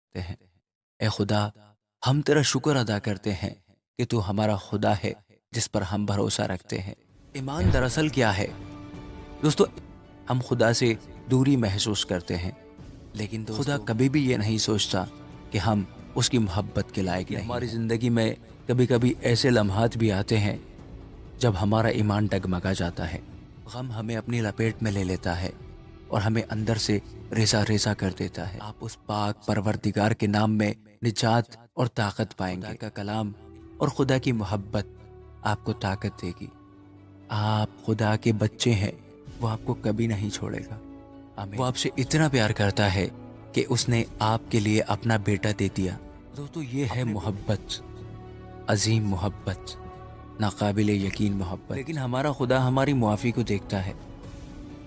کرتے ہیں۔ اے خدا، ہم تیرا شکر ادا کرتے ہیں کہ تو ہمارا خدا ہے جس پر ہم بھروسہ رکھتے ہیں۔ ایمان دراصل کیا ہے؟ دوستو، ہم خدا سے دوری محسوس کرتے ہیں، لیکن خدا کبھی بھی یہ نہیں سوچتا کہ ہم اس کی محبت کے لائق نہیں۔ ہماری زندگی میں کبھی کبھی ایسے لمحات بھی آتے ہیں جب ہمارا ایمان ڈگمگا جاتا ہے، غم ہمیں اپنی لپیٹ میں لے لیتا ہے اور ہمیں اندر سے ریزہ ریزہ کر دیتا ہے۔ آپ اس پاک پروردگار کے نام میں نجات اور طاقت پائیں گے۔ خدا کا کلام اور خدا کی محبت آپ کو طاقت دے گی۔ آپ خدا کے بچے ہیں، وہ آپ کو کبھی نہیں چھوڑے گا۔ وہ آپ سے اتنا پیار کرتا ہے کہ اس نے آپ کے لیے اپنا بیٹا دے دیا۔ دوستو، یہ ہے محبت، عظیم محبت، ناقابل یقین محبت۔ لیکن ہمارا خدا ہماری معافی کو دیکھتا ہے۔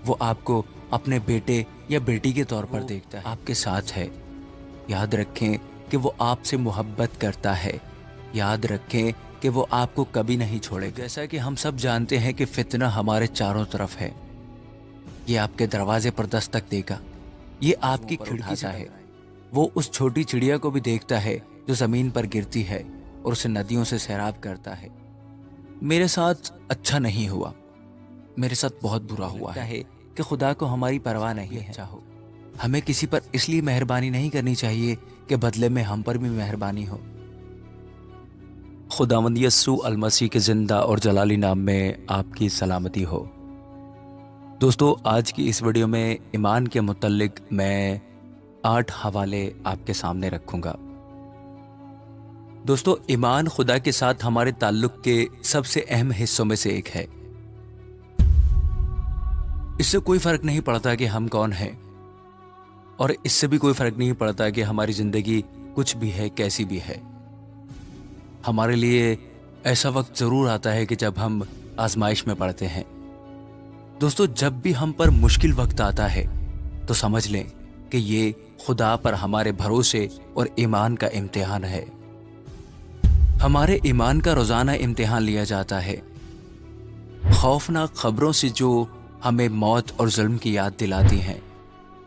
وہ آپ کو اپنے بیٹے یا بیٹی کے طور پر دیکھتا ہے، آپ کے ساتھ ہے۔ یاد رکھیں کہ وہ آپ سے محبت کرتا ہے۔ یاد رکھیں کہ وہ آپ کو کبھی نہیں چھوڑے گا۔ جیسا کہ ہم سب جانتے ہیں کہ فتنہ ہمارے چاروں طرف ہے، یہ آپ کے دروازے پر دستک دے گا، یہ آپ کی کھڑکی سے ہے۔ وہ اس چھوٹی چڑیا کو بھی دیکھتا ہے جو زمین پر گرتی ہے اور اسے ندیوں سے سیراب کرتا ہے۔ میرے ساتھ اچھا نہیں ہوا، میرے ساتھ بہت برا ہوا ہے کہ خدا کو ہماری پرواہ نہیں ہے۔ چاہو ہمیں کسی پر اس لیے مہربانی نہیں کرنی چاہیے کہ بدلے میں ہم پر بھی مہربانی ہو۔ خداوند یسوع المسیح کے زندہ اور جلالی نام میں آپ کی سلامتی ہو۔ دوستو، آج کی اس ویڈیو میں ایمان کے متعلق میں 8 حوالے آپ کے سامنے رکھوں گا۔ دوستو، ایمان خدا کے ساتھ ہمارے تعلق کے سب سے اہم حصوں میں سے ایک ہے۔ اس سے کوئی فرق نہیں پڑتا کہ ہم کون ہیں، اور اس سے بھی کوئی فرق نہیں پڑتا کہ ہماری زندگی کچھ بھی ہے، کیسی بھی ہے۔ ہمارے لیے ایسا وقت ضرور آتا ہے کہ جب ہم آزمائش میں پڑتے ہیں۔ دوستو، جب بھی ہم پر مشکل وقت آتا ہے تو سمجھ لیں کہ یہ خدا پر ہمارے بھروسے اور ایمان کا امتحان ہے۔ ہمارے ایمان کا روزانہ امتحان لیا جاتا ہے۔ خوفناک خبروں سے جو ہمیں موت اور ظلم کی یاد دلاتی ہیں،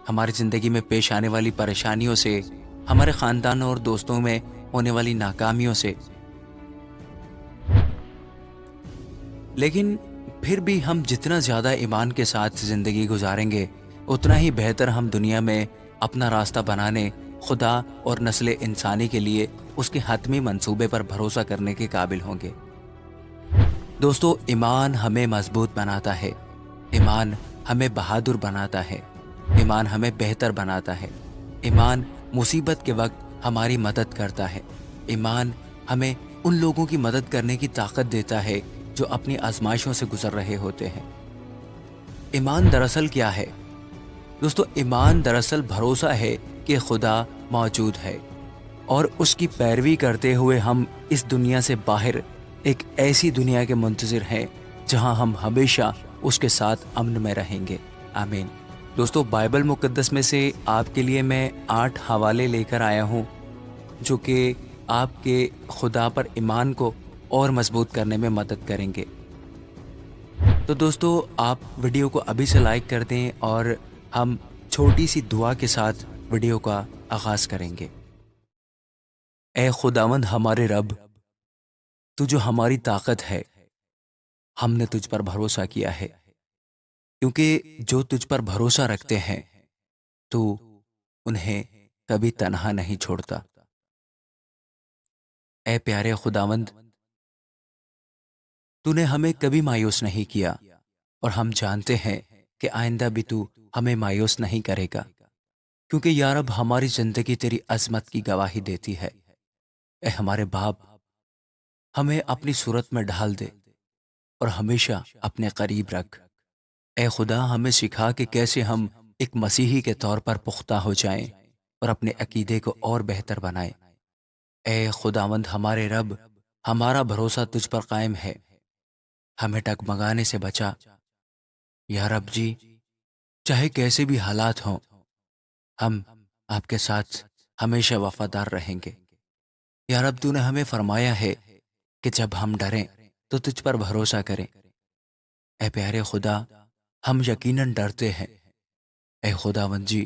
ہماری زندگی میں پیش آنے والی پریشانیوں سے، ہمارے خاندانوں اور دوستوں میں ہونے والی ناکامیوں سے۔ لیکن پھر بھی ہم جتنا زیادہ ایمان کے ساتھ زندگی گزاریں گے، اتنا ہی بہتر ہم دنیا میں اپنا راستہ بنانے، خدا اور نسل انسانی کے لیے اس کے حتمی منصوبے پر بھروسہ کرنے کے قابل ہوں گے۔ دوستو، ایمان ہمیں مضبوط بناتا ہے، ایمان ہمیں بہادر بناتا ہے، ایمان ہمیں بہتر بناتا ہے، ایمان مصیبت کے وقت ہماری مدد کرتا ہے، ایمان ہمیں ان لوگوں کی مدد کرنے کی طاقت دیتا ہے جو اپنی آزمائشوں سے گزر رہے ہوتے ہیں۔ ایمان دراصل کیا ہے؟ دوستو، ایمان دراصل بھروسہ ہے کہ خدا موجود ہے، اور اس کی پیروی کرتے ہوئے ہم اس دنیا سے باہر ایک ایسی دنیا کے منتظر ہیں جہاں ہم ہمیشہ اس کے ساتھ امن میں رہیں گے۔ آمین۔ دوستو، بائبل مقدس میں سے آپ کے لیے میں 8 حوالے لے کر آیا ہوں جو کہ آپ کے خدا پر ایمان کو اور مضبوط کرنے میں مدد کریں گے۔ تو دوستو، آپ ویڈیو کو ابھی سے لائک کر دیں اور ہم چھوٹی سی دعا کے ساتھ ویڈیو کا آغاز کریں گے۔ اے خداوند ہمارے رب، تو جو ہماری طاقت ہے، ہم نے تجھ پر بھروسہ کیا ہے، کیونکہ جو تجھ پر بھروسہ رکھتے ہیں تو انہیں کبھی تنہا نہیں چھوڑتا۔ اے پیارے خداوند، تو نے ہمیں کبھی مایوس نہیں کیا، اور ہم جانتے ہیں کہ آئندہ بھی تو ہمیں مایوس نہیں کرے گا، کیونکہ یا رب ہماری زندگی تیری عظمت کی گواہی دیتی ہے۔ اے ہمارے باپ، ہمیں اپنی صورت میں ڈھال دے اور ہمیشہ اپنے قریب رکھ۔ اے خدا، ہمیں سکھا کہ کیسے ہم ایک مسیحی کے طور پر پختہ ہو جائیں اور اپنے عقیدے کو اور بہتر بنائیں۔ اے خداوند ہمارے رب، ہمارا بھروسہ تجھ پر قائم ہے، ہمیں ڈگمگانے سے بچا۔ یا رب جی، چاہے کیسے بھی حالات ہوں، ہم آپ کے ساتھ ہمیشہ وفادار رہیں گے۔ یا رب، تو نے ہمیں فرمایا ہے کہ جب ہم ڈریں تو تجھ پر بھروسہ کریں۔ اے پیارے خدا، ہم یقیناً ڈرتے ہیں۔ اے خداوند جی،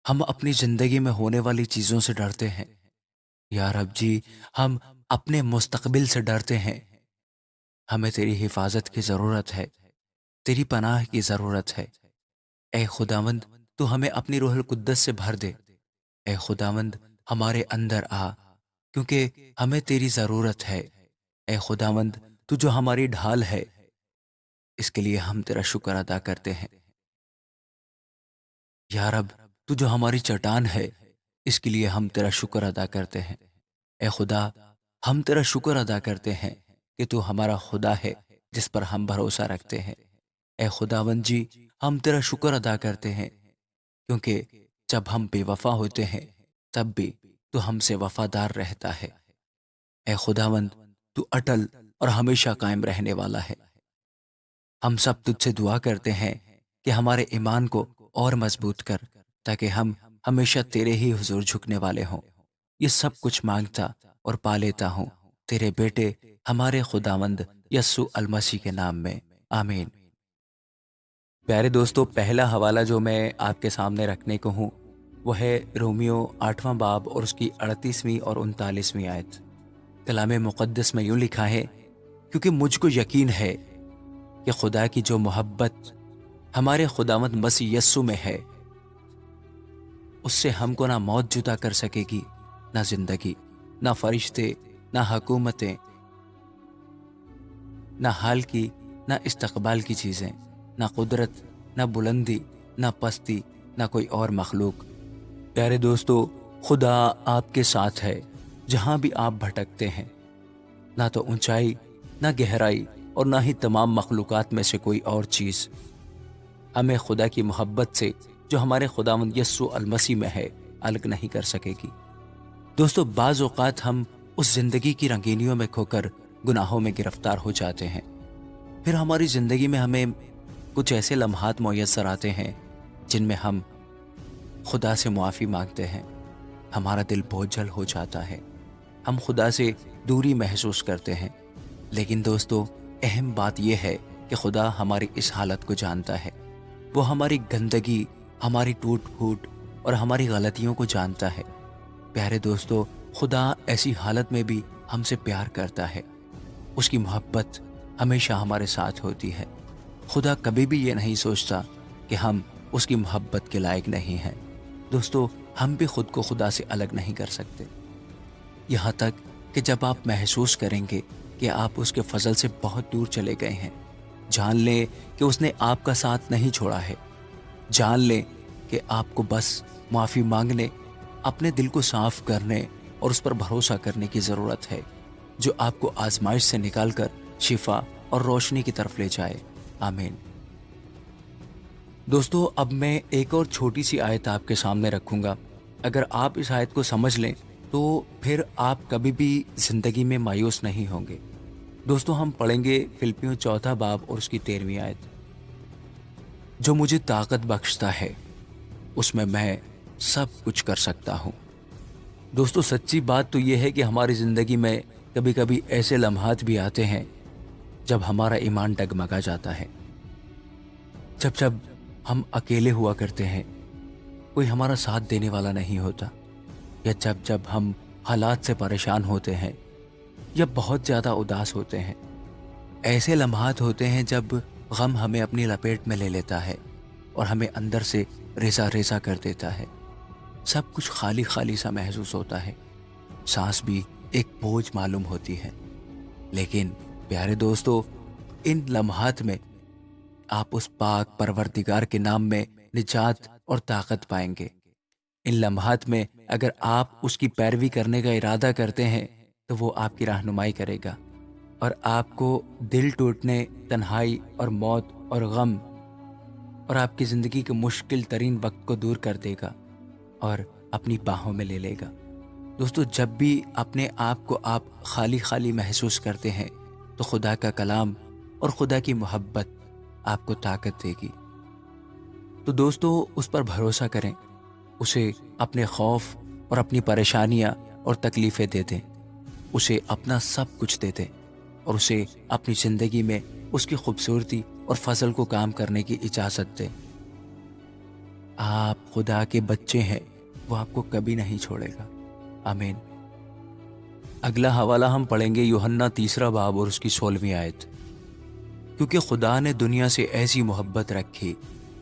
ہم اپنی زندگی میں ہونے والی چیزوں سے ڈرتے ہیں۔ یا رب جی، ہم اپنے مستقبل سے ڈرتے ہیں۔ ہمیں تیری حفاظت کی ضرورت ہے، تیری پناہ کی ضرورت ہے۔ اے خداوند، تو ہمیں اپنی روح القدس سے بھر دے۔ اے خداوند، ہمارے اندر آ، کیونکہ ہمیں تیری ضرورت ہے۔ اے خداوند، تو جو ہماری ڈھال ہے، اس کے لیے ہم تیرا شکر ادا کرتے ہیں۔ یا رب، تو جو ہماری چٹان ہے، اس کے لیے ہم تیرا شکر ادا کرتے ہیں۔ اے خدا، ہم تیرا شکر ادا کرتے ہیں کہ تو ہمارا خدا ہے جس پر ہم بھروسہ رکھتے ہیں۔ اے خداوند جی، ہم تیرا شکر ادا کرتے ہیں کیونکہ جب ہم بے وفا ہوتے ہیں تب بھی تو ہم سے وفادار رہتا ہے۔ اے خداوند، تو اٹل اور ہمیشہ قائم رہنے والا ہے۔ ہم سب تجھ سے دعا کرتے ہیں کہ ہمارے ایمان کو اور مضبوط کر، تاکہ ہم ہمیشہ تیرے ہی حضور جھکنے والے ہوں۔ یہ سب کچھ مانگتا اور پا لیتا ہوں تیرے بیٹے ہمارے خداوند یسوع المسیح کے نام میں، آمین۔ پیارے دوستو، پہلا حوالہ جو میں آپ کے سامنے رکھنے کو ہوں وہ ہے رومیو 8واں باب اور اس کی 38ویں اور 39ویں آیت۔ کلام مقدس میں یوں لکھا ہے، کیونکہ مجھ کو یقین ہے کہ خدا کی جو محبت ہمارے خداوند مسیح یسوع میں ہے، اس سے ہم کو نہ موت جدا کر سکے گی، نہ زندگی، نہ فرشتے، نہ حکومتیں، نہ حال کی، نہ استقبال کی چیزیں، نہ قدرت، نہ بلندی، نہ پستی، نہ کوئی اور مخلوق۔ پیارے دوستو، خدا آپ کے ساتھ ہے جہاں بھی آپ بھٹکتے ہیں۔ نہ تو اونچائی، نہ گہرائی، اور نہ ہی تمام مخلوقات میں سے کوئی اور چیز ہمیں خدا کی محبت سے جو ہمارے خداوند یسوع المسیح میں ہے الگ نہیں کر سکے گی۔ دوستو، بعض اوقات ہم اس زندگی کی رنگینیوں میں کھو کر گناہوں میں گرفتار ہو جاتے ہیں۔ پھر ہماری زندگی میں ہمیں کچھ ایسے لمحات میسر آتے ہیں جن میں ہم خدا سے معافی مانگتے ہیں۔ ہمارا دل بوجھل ہو جاتا ہے، ہم خدا سے دوری محسوس کرتے ہیں۔ لیکن دوستو، اہم بات یہ ہے کہ خدا ہماری اس حالت کو جانتا ہے۔ وہ ہماری گندگی، ہماری ٹوٹ پھوٹ اور ہماری غلطیوں کو جانتا ہے۔ پیارے دوستو، خدا ایسی حالت میں بھی ہم سے پیار کرتا ہے۔ اس کی محبت ہمیشہ ہمارے ساتھ ہوتی ہے۔ خدا کبھی بھی یہ نہیں سوچتا کہ ہم اس کی محبت کے لائق نہیں ہیں۔ دوستو، ہم بھی خود کو خدا سے الگ نہیں کر سکتے، یہاں تک کہ جب آپ محسوس کریں گے کہ آپ اس کے فضل سے بہت دور چلے گئے ہیں، جان لیں کہ اس نے آپ کا ساتھ نہیں چھوڑا ہے۔ جان لیں کہ آپ کو بس معافی مانگنے، اپنے دل کو صاف کرنے اور اس پر بھروسہ کرنے کی ضرورت ہے، جو آپ کو آزمائش سے نکال کر شفا اور روشنی کی طرف لے جائے۔ آمین۔ دوستو، اب میں ایک اور چھوٹی سی آیت آپ کے سامنے رکھوں گا۔ اگر آپ اس آیت کو سمجھ لیں تو پھر آپ کبھی بھی زندگی میں مایوس نہیں ہوں گے۔ دوستو، ہم پڑھیں گے فلپیوں 4 باب اور اس کی 13ویں آیت۔ جو مجھے طاقت بخشتا ہے، اس میں سب کچھ کر سکتا ہوں۔ دوستو، سچی بات تو یہ ہے کہ ہماری زندگی میں کبھی کبھی ایسے لمحات بھی آتے ہیں جب ہمارا ایمان ڈگمگا جاتا ہے، جب ہم اکیلے ہوا کرتے ہیں، کوئی ہمارا ساتھ دینے والا نہیں ہوتا، یا جب ہم حالات سے پریشان ہوتے ہیں یا بہت زیادہ اداس ہوتے ہیں۔ ایسے لمحات ہوتے ہیں جب غم ہمیں اپنی لپیٹ میں لے لیتا ہے اور ہمیں اندر سے ریزہ ریزہ کر دیتا ہے۔ سب کچھ خالی خالی سا محسوس ہوتا ہے، سانس بھی ایک بوجھ معلوم ہوتی ہے۔ لیکن پیارے دوستو، ان لمحات میں آپ اس پاک پروردگار کے نام میں نجات اور طاقت پائیں گے۔ ان لمحات میں اگر آپ اس کی پیروی کرنے کا ارادہ کرتے ہیں تو وہ آپ کی رہنمائی کرے گا اور آپ کو دل ٹوٹنے، تنہائی اور موت اور غم اور آپ کی زندگی کے مشکل ترین وقت کو دور کر دے گا اور اپنی باہوں میں لے لے گا۔ دوستو، جب بھی اپنے آپ کو آپ خالی خالی محسوس کرتے ہیں تو خدا کا کلام اور خدا کی محبت آپ کو طاقت دے گی۔ تو دوستو، اس پر بھروسہ کریں، اسے اپنے خوف اور اپنی پریشانیاں اور تکلیفیں دے دیں، اسے اپنا سب کچھ دے دیں اور اسے اپنی زندگی میں اس کی خوبصورتی اور فضل کو کام کرنے کی اجازت دیں۔ آپ خدا کے بچے ہیں، وہ آپ کو کبھی نہیں چھوڑے گا۔ آمین۔ اگلا حوالہ ہم پڑھیں گے یوحنا 3 باب اور اس کی 16ویں آیت۔ کیونکہ خدا نے دنیا سے ایسی محبت رکھی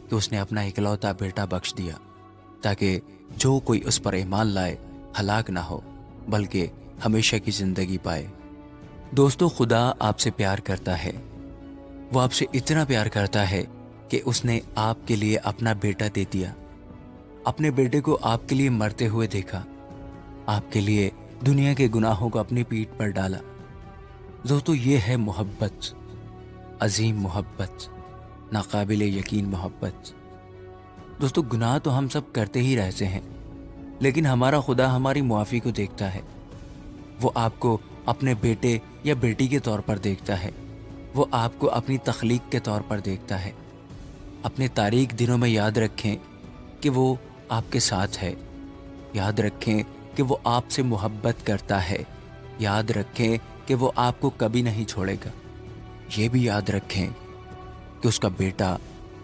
کہ اس نے اپنا اکلوتا بیٹا بخش دیا، تاکہ جو کوئی اس پر ایمان لائے ہلاک نہ ہو بلکہ ہمیشہ کی زندگی پائے۔ دوستو، خدا آپ سے پیار کرتا ہے۔ وہ آپ سے اتنا پیار کرتا ہے کہ اس نے آپ کے لیے اپنا بیٹا دے دیا۔ اپنے بیٹے کو آپ کے لیے مرتے ہوئے دیکھا، آپ کے لیے دنیا کے گناہوں کو اپنی پیٹھ پر ڈالا۔ دوستو، یہ ہے محبت، عظیم محبت، ناقابل یقین محبت۔ دوستو، گناہ تو ہم سب کرتے ہی رہتے ہیں، لیکن ہمارا خدا ہماری معافی کو دیکھتا ہے۔ وہ آپ کو اپنے بیٹے یا بیٹی کے طور پر دیکھتا ہے۔ وہ آپ کو اپنی تخلیق کے طور پر دیکھتا ہے۔ اپنے تاریک دنوں میں یاد رکھیں کہ وہ آپ کے ساتھ ہے۔ یاد رکھیں کہ وہ آپ سے محبت کرتا ہے۔ یاد رکھیں کہ وہ آپ کو کبھی نہیں چھوڑے گا۔ یہ بھی یاد رکھیں کہ اس کا بیٹا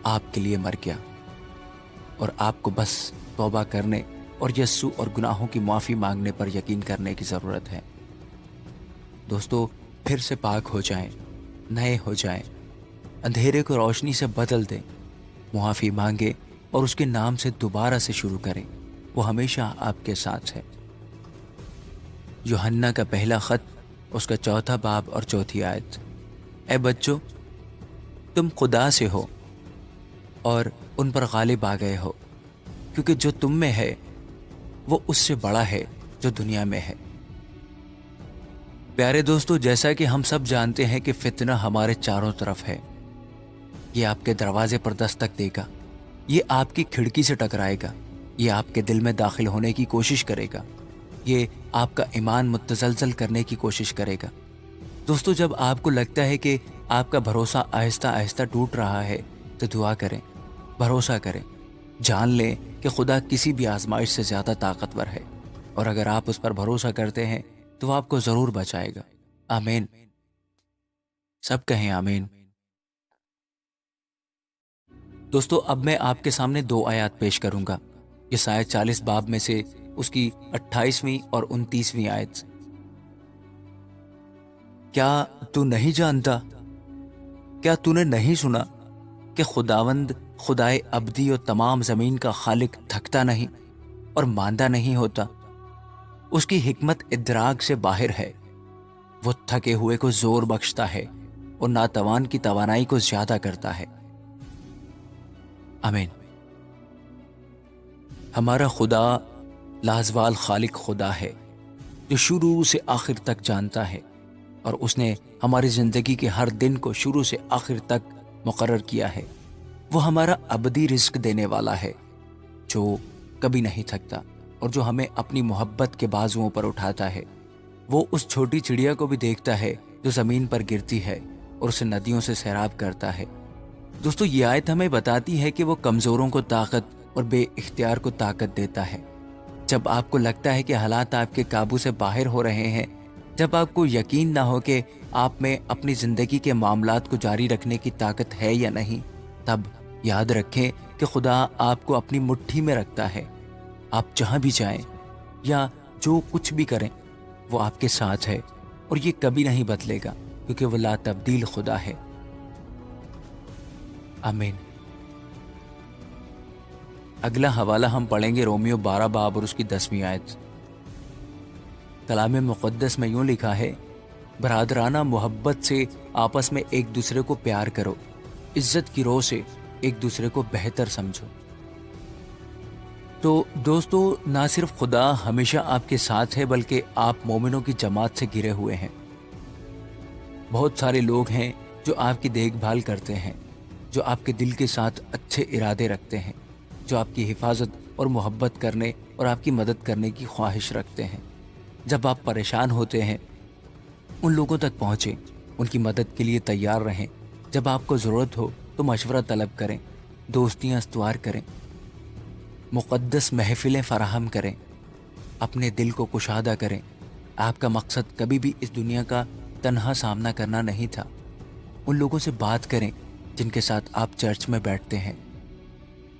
آپ کے لیے مر گیا، اور آپ کو بس توبہ کرنے اور یسوع اور گناہوں کی معافی مانگنے پر یقین کرنے کی ضرورت ہے۔ دوستو، پھر سے پاک ہو جائیں، نئے ہو جائیں، اندھیرے کو روشنی سے بدل دیں، معافی مانگیں اور اس کے نام سے دوبارہ سے شروع کریں۔ وہ ہمیشہ آپ کے ساتھ ہے۔ یوحنا کا پہلا خط، اس کا 4 باب اور 4 آیت۔ اے بچوں، تم خدا سے ہو اور ان پر غالب آ گئے ہو، کیونکہ جو تم میں ہے وہ اس سے بڑا ہے جو دنیا میں ہے۔ پیارے دوستو، جیسا کہ ہم سب جانتے ہیں کہ فتنہ ہمارے چاروں طرف ہے۔ یہ آپ کے دروازے پر دستک دے گا، یہ آپ کی کھڑکی سے ٹکرائے گا، یہ آپ کے دل میں داخل ہونے کی کوشش کرے گا، یہ آپ کا ایمان متزلزل کرنے کی کوشش کرے گا۔ دوستو، جب آپ کو لگتا ہے کہ آپ کا بھروسہ آہستہ آہستہ ٹوٹ رہا ہے تو دعا کریں، بھروسہ کریں، جان لیں کہ خدا کسی بھی آزمائش سے زیادہ طاقتور ہے، اور اگر آپ اس پر بھروسہ کرتے ہیں تو وہ آپ کو ضرور بچائے گا۔ آمین۔ سب کہیں آمین۔ دوستو، اب میں آپ کے سامنے 2 آیات پیش کروں گا۔ یسایا 40 باب میں سے اس کی 28ویں اور 29ویں آیت۔ کیا تو نہیں جانتا؟ کیا تو نے نہیں سنا کہ خداوند خدائے ابدی اور تمام زمین کا خالق تھکتا نہیں اور ماندہ نہیں ہوتا؟ اس کی حکمت ادراک سے باہر ہے۔ وہ تھکے ہوئے کو زور بخشتا ہے اور ناتوان کی توانائی کو زیادہ کرتا ہے۔ آمین۔ ہمارا خدا لازوال خالق خدا ہے، جو شروع سے آخر تک جانتا ہے، اور اس نے ہماری زندگی کے ہر دن کو شروع سے آخر تک مقرر کیا ہے۔ وہ ہمارا ابدی رزق دینے والا ہے، جو کبھی نہیں تھکتا اور جو ہمیں اپنی محبت کے بازوؤں پر اٹھاتا ہے۔ وہ اس چھوٹی چڑیا کو بھی دیکھتا ہے جو زمین پر گرتی ہے اور اسے ندیوں سے سیراب کرتا ہے۔ دوستو، یہ آیت ہمیں بتاتی ہے کہ وہ کمزوروں کو طاقت اور بے اختیار کو طاقت دیتا ہے۔ جب آپ کو لگتا ہے کہ حالات آپ کے قابو سے باہر ہو رہے ہیں، جب آپ کو یقین نہ ہو کہ آپ میں اپنی زندگی کے معاملات کو جاری رکھنے کی طاقت ہے یا نہیں، تب یاد رکھیں کہ خدا آپ کو اپنی مٹھی میں رکھتا ہے۔ آپ جہاں بھی جائیں یا جو کچھ بھی کریں، وہ آپ کے ساتھ ہے، اور یہ کبھی نہیں بدلے گا، کیونکہ وہ لا تبدیل خدا ہے۔ آمین۔ اگلا حوالہ ہم پڑھیں گے رومیو 12 باب اور اس کی 10ویں آیت۔ کلام مقدس میں یوں لکھا ہے، برادرانہ محبت سے آپس میں ایک دوسرے کو پیار کرو، عزت کی روح سے ایک دوسرے کو بہتر سمجھو۔ تو دوستو، نہ صرف خدا ہمیشہ آپ کے ساتھ ہے، بلکہ آپ مومنوں کی جماعت سے گھرے ہوئے ہیں۔ بہت سارے لوگ ہیں جو آپ کی دیکھ بھال کرتے ہیں، جو آپ کے دل کے ساتھ اچھے ارادے رکھتے ہیں، جو آپ کی حفاظت اور محبت کرنے اور آپ کی مدد کرنے کی خواہش رکھتے ہیں۔ جب آپ پریشان ہوتے ہیں، ان لوگوں تک پہنچیں، ان کی مدد کے لیے تیار رہیں۔ جب آپ کو ضرورت ہو تو مشورہ طلب کریں، دوستیاں استوار کریں، مقدس محفلیں فراہم کریں، اپنے دل کو کشادہ کریں۔ آپ کا مقصد کبھی بھی اس دنیا کا تنہا سامنا کرنا نہیں تھا۔ ان لوگوں سے بات کریں جن کے ساتھ آپ چرچ میں بیٹھتے ہیں۔